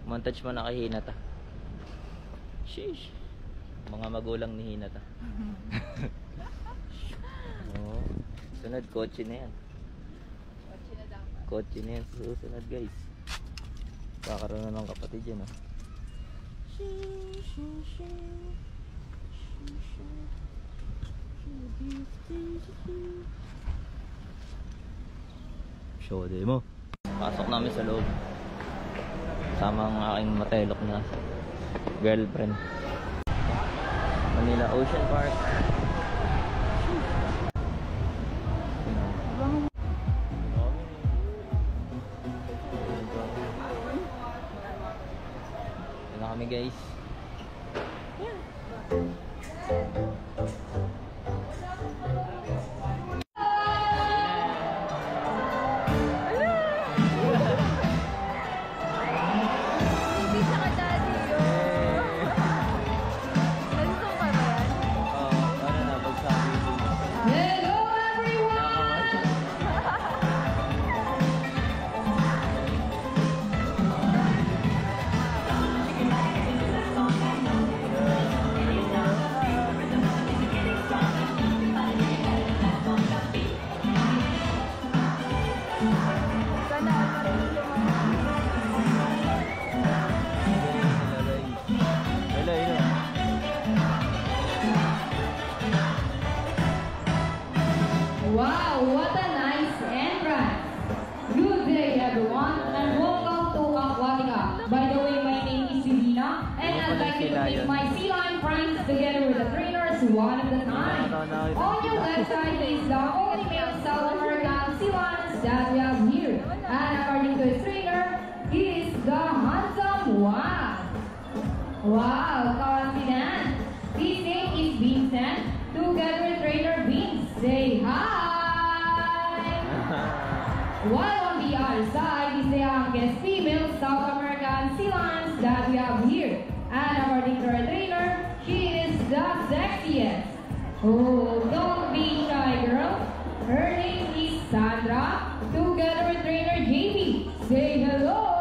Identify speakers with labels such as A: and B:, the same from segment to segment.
A: Montage mo na kay Hinata. Sheesh. Mga magulang ni Hinata. Oh, sunod, kotse na yan.
B: Kotse na dapat.
A: Kotse na yan, susunod guys. Kakaroon na ng kapatid yan, oh. Show mo. Pasok namin sa loob. Sama ang aking matelok na girlfriend. Manila Ocean Park. Ito na kami guys.
B: Wow, what a nice entrance! Good day everyone and welcome to Aquatica. By the way, my name is Yulina and I'd like you to meet my sea lion friends together with the trainers one at a time. On your left side is the only male South American sea lions that we have here. And according to his trainer, he is the handsome one. Wow, confident! His name is Vincent. Together with trainer Vince, say hi! While on the other side is the youngest female South American sea lions that we have here. And according to our trainer, she is the sexiest. Oh, don't be shy girl. Her name is Sandra. Together with trainer Jamie, say hello!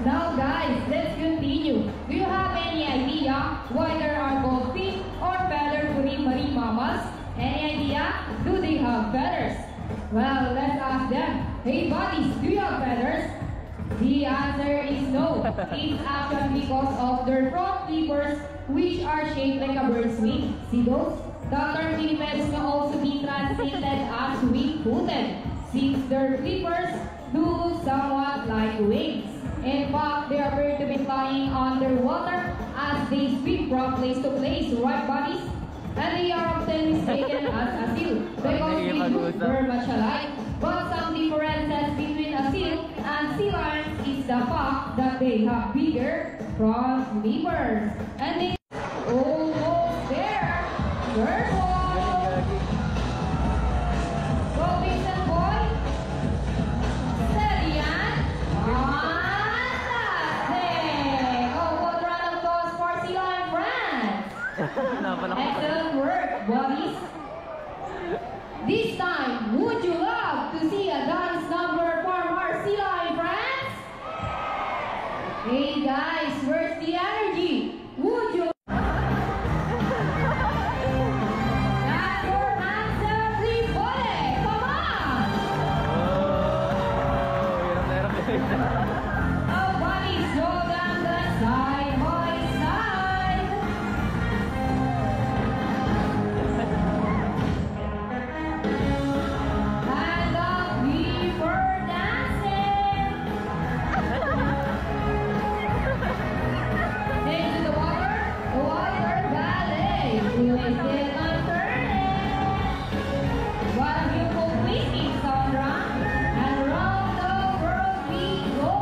B: Now guys, let's continue. Do you have any idea why there are called pink or feather-free marine mammals? Any idea? Do they have feathers? Well, let's ask them. Hey buddies, do you have feathers? The answer is no. It's actually because of their front flippers, which are shaped like a bird's wing. See those? The term pinnipeds can also be translated as wing-footed, since their flippers do look somewhat like wings. In fact, they appear to be flying underwater as they swim from place to place, right buddies? And they are often mistaken as a seal because they look very much alike. But some differences between a seal and sea lions is the fact that they have bigger front flippers. And they almost there. Careful! Go Vincent boy! Steady and excellent work, buddies. This time, would you love to see a dance number from our sea lion friends? Hey guys, where's the energy? Would you? That's your handsomely body. Come on! Oh, buddies, go down the side by side. And up we were dancing. Into the water ballet. We will still on turning. What a beautiful twist in Sandra. And around the world we go.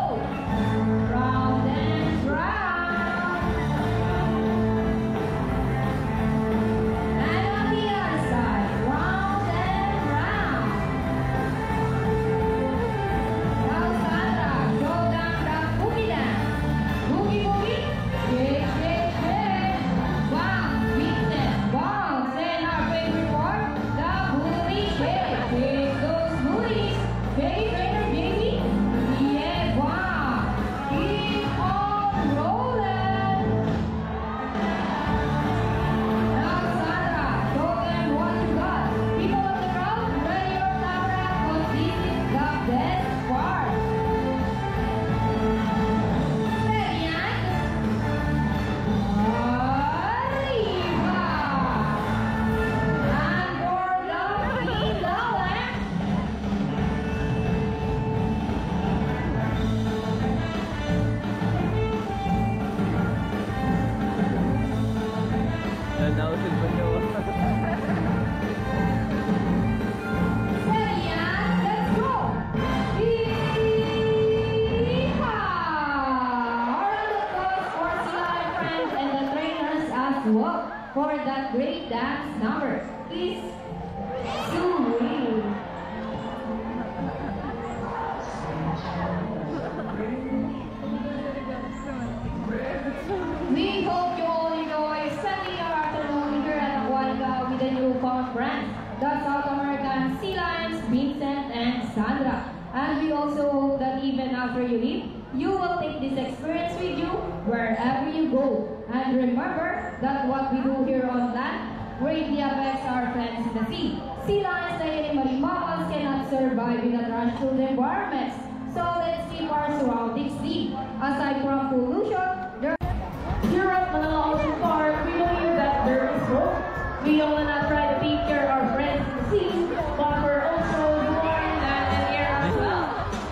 B: that great dance number. Please, Sue. We hope you all enjoy spending your afternoon here at Aquatica with the newfound friends, the South American Sea Lions, Vincent and Sandra. And we also hope that even after you leave, you will take this experience with you wherever you go. And remember that what we do here on land greatly affects our friends in the sea. Sea lions like any marine mammals cannot survive in a trash-filled environments. So let's keep our surroundings clean. Aside from pollution, here at Manila Ocean Park, we believe that there is hope. We all not try to take care of our friends in the sea, but we're also doing that in the air as well.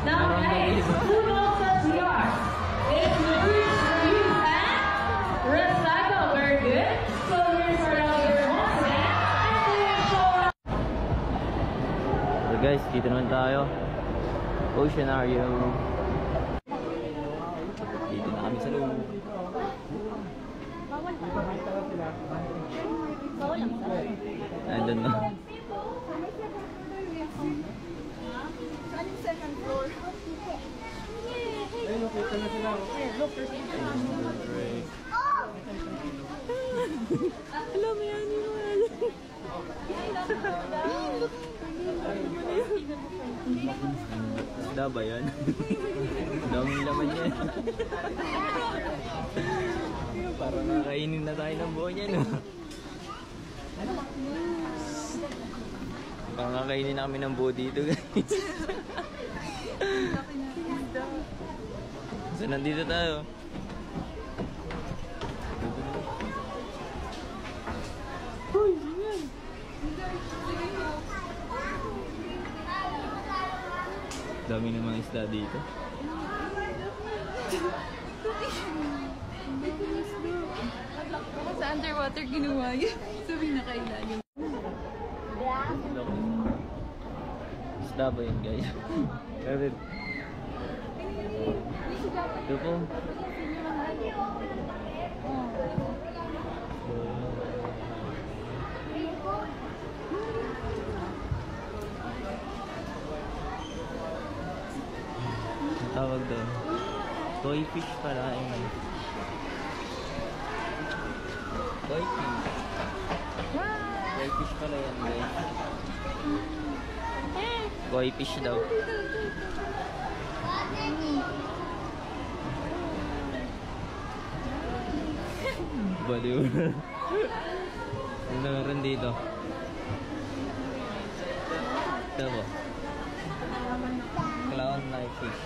B: Now, guys, who knows what we are? It's reduce, reuse, and recycle. Very good. So here's our other once again, and then show.
A: So guys, dito naman tayo. Oceanarium. Dito na kami sa loob. Andun na.
C: Second floor. Ayun, nakita na sila. Look, hello, may animal.
A: Isda ba yan? Daming laman yan. Parang nakainin na tayo ng buo niya, no? Parang nakainin na kami ng buo dito, guys. So, nandito tayo. Dami ng mga isda dito.
C: Sa underwater ginawa yun. Sabi na kailangan.
A: Isda ba yun, guys? Ito po. Ang tawag doon? Koi fish pala. Koi fish. Koi fish pala yan, guys. Koi fish daw. Baliw. Ano meron dito? Ito po. Clown like fish.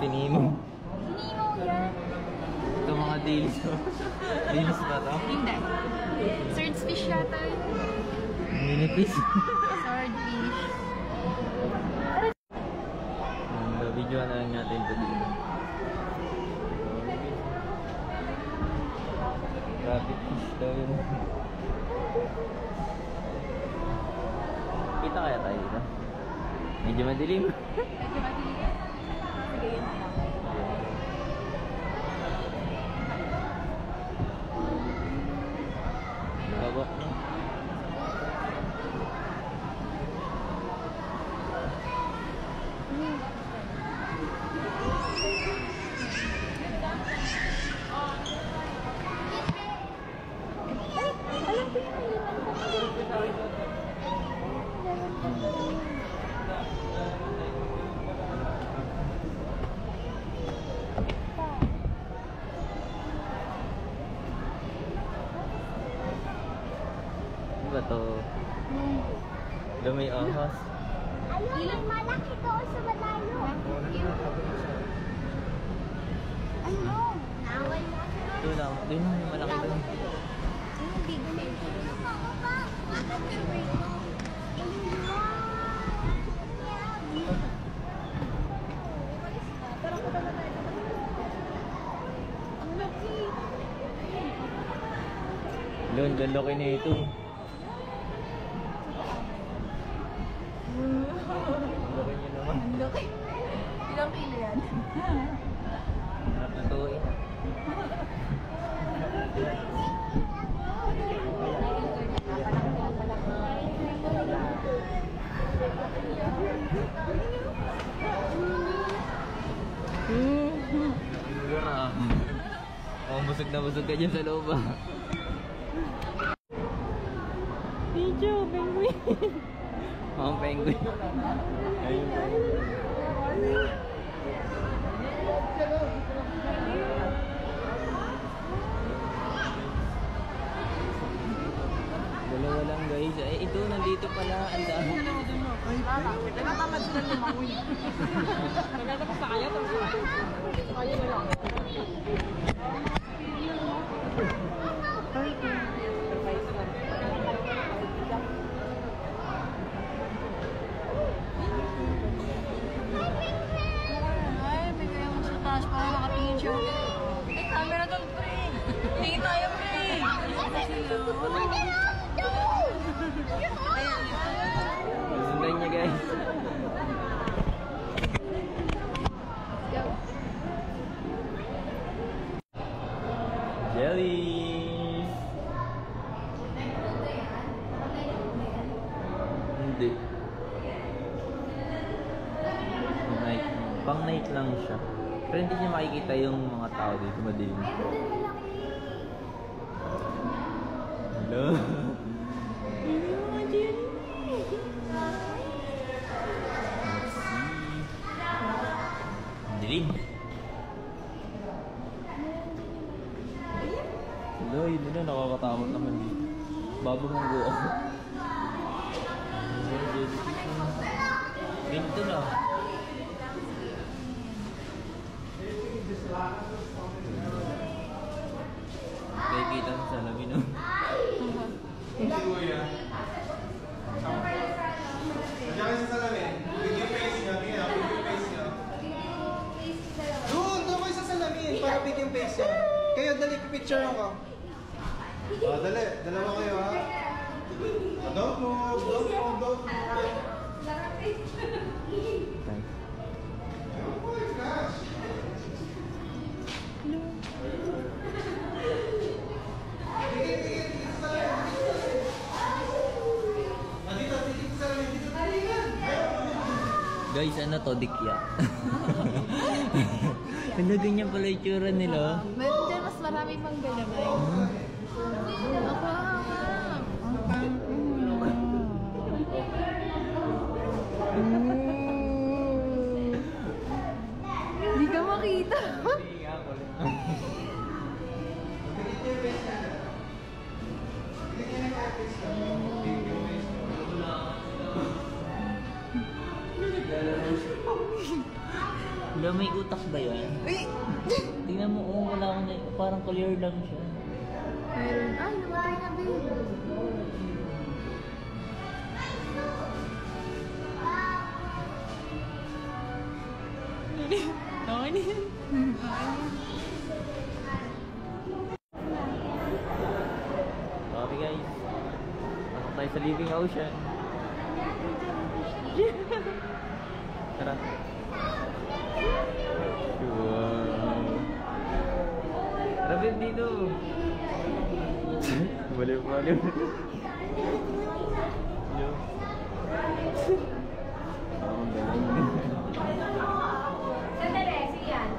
A: Sinimo.
C: Sinimo yan.
A: Ito mga dilis. Dilis ba ito?
C: Hindi. Swordfish yata yun.
A: Minipis.
C: Swordfish.
A: Videoan na lang natin ito dito. Rabbit fish daw yun. Kita kaya tayo dito? Medyo madilim.
C: Medyo matilig. Sige, yun na lang.
A: Babak na. ba to? Doon may ahas.
D: Ayun, malaki doon sa malayo. Ayun. Naway mo.
A: Doon lang. Doon lang yung malaki doon.
D: Ayun, bigo na ito.
A: Doon, laki na ito. Laki niya naman.
C: Laki. Ilang kilo yan?
A: Harap na to eh. Oh, busog ka dyan sa loob ah. Picho, penguin. Oh, penguin. Ayun, penguin. Dalawa lang guys. Eh, ito, nandito pala. Ang dami.
C: Nagtatamad sila lumangoy. Nagtatamad sa kaya. Kaya na lang. Ay, bigay mo sa taas para makatingin siya. Eh, camera doon, pre. Tingin tayo, pre.
A: Sundan niya guys. Jellies! Hindi. Night. Pang night lang siya. Pero hindi siya makikita yung mga tao dito. Madilim. Hello? Dilim. Hello, yun na, nakakatakot naman dito. Bago mong go ako. Ganito na. Kaya kita mo sa lamin no?
E: Diyan sa salamin. Bigyan face niya. Bigyan face niya. Doon kayo sa salamin para bigyan face niya. Kayo, dali, picture ako. Dali. Dalawa kayo, ha? Don't move. Don't move.
A: Thanks.
E: Oh my gosh.
A: Guys, ano to? Dikya. Ano ganyan pala yung tsura nila?
C: Meron dyan mas marami pang galamay. Ako, hindi ka makita.
A: Wala, may utak ba yan?
C: Uy!
A: Tingnan mo, oh, wala akong parang clear lang siya.
C: Meron. Ay, namatay na ba yun? Okay na yan.
A: Okay guys, pasok tayo sa living ocean. Tara. Wow. Tara babe, dito. Baliw-baliw. Yo. Ang galing.
B: Sandali, siyan.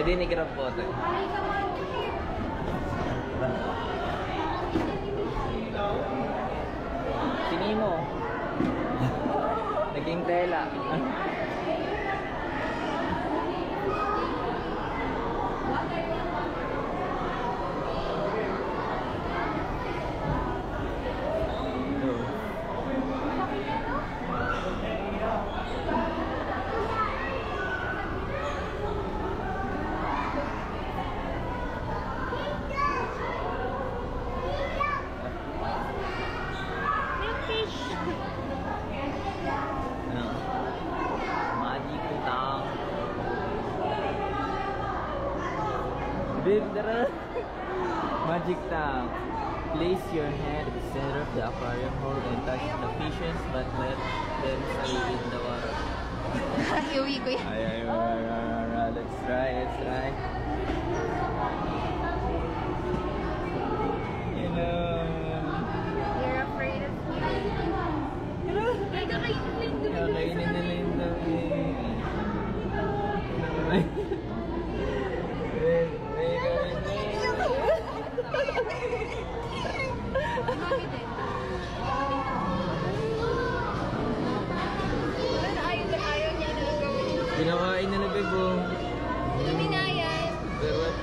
A: Pwede ni grab photo. Sini mo. Naging tela.
B: Babe, tara. Magic tank. Place your hand at the center of the aquarium, hold and touch the fishes, but let them stay in the water.
C: Iuwi ko yan.
B: Ay, let's try, let's try. You know.
C: You're afraid of me. Ay, kakainin
B: Kakainin nila yung dami. Pinakain na na, bebo.
C: Dumi na yan.
B: Darap.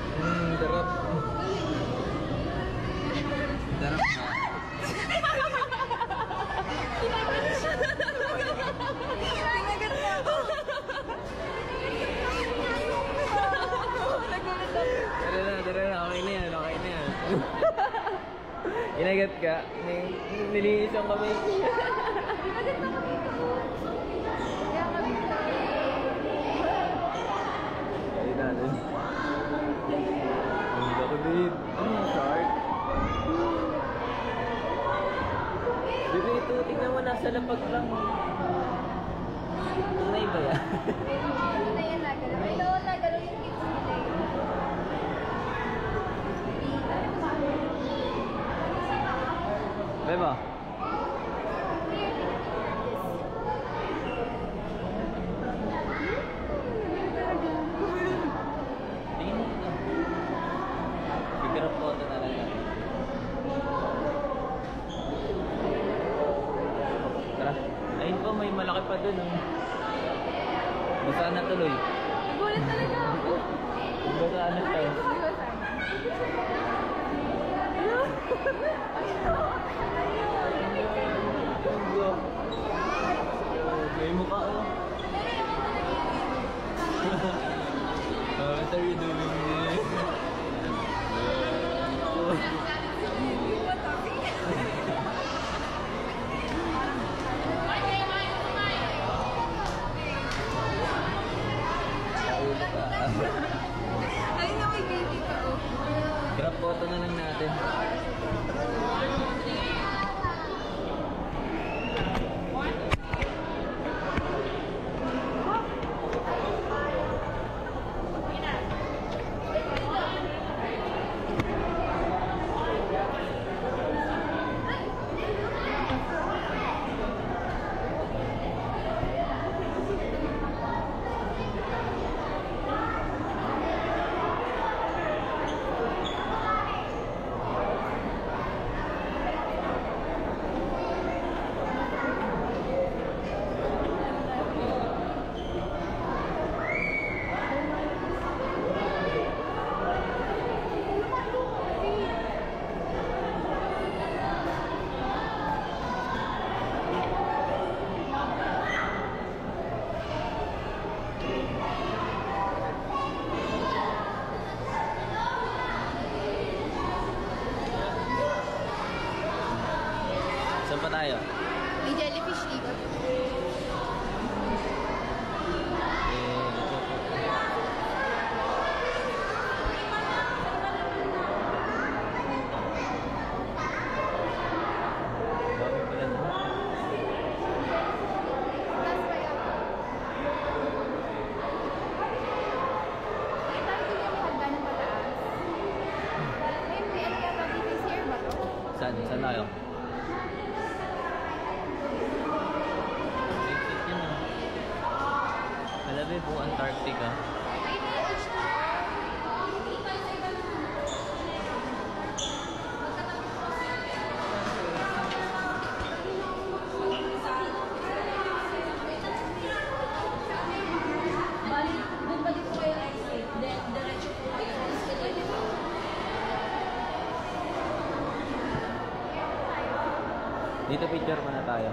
B: Darap. Darap na.
C: Pinagat na ako.
B: Tara na. Okay na yan. Okay na yan. Inagat ka. Nilinis ang kamay. Ayun natin. Ang laki, babe. Ano yung shark? Babe, ito. Tingnan mo, nasa lapag lang. Tunay ba yan?
C: Ano yan nagalaw? Ito, nagalaw yung kids nila yun.
B: Beba? Tingin mo ito. Figure of photo na lang. Tara. Ayun po, may malaki pa dun. Basa na tuloy.
C: Nagulat talaga ako.
B: Basa na tayo. May mukha oh. What are you doing?
C: Ay, na may baby ka oh.
B: Grab photo na lang natin. Saan pa tayo?
C: May jellyfish dito.
B: Saan? Saan tayo? Exit yun ah. Malabi po,
A: Photo-picture muna tayo.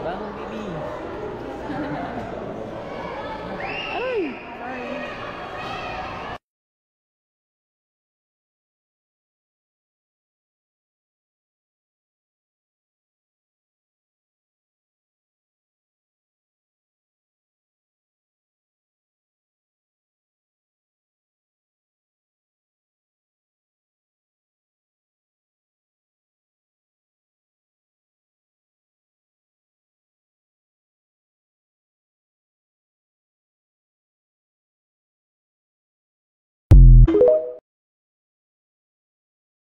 A: Bangon, baby. Ay!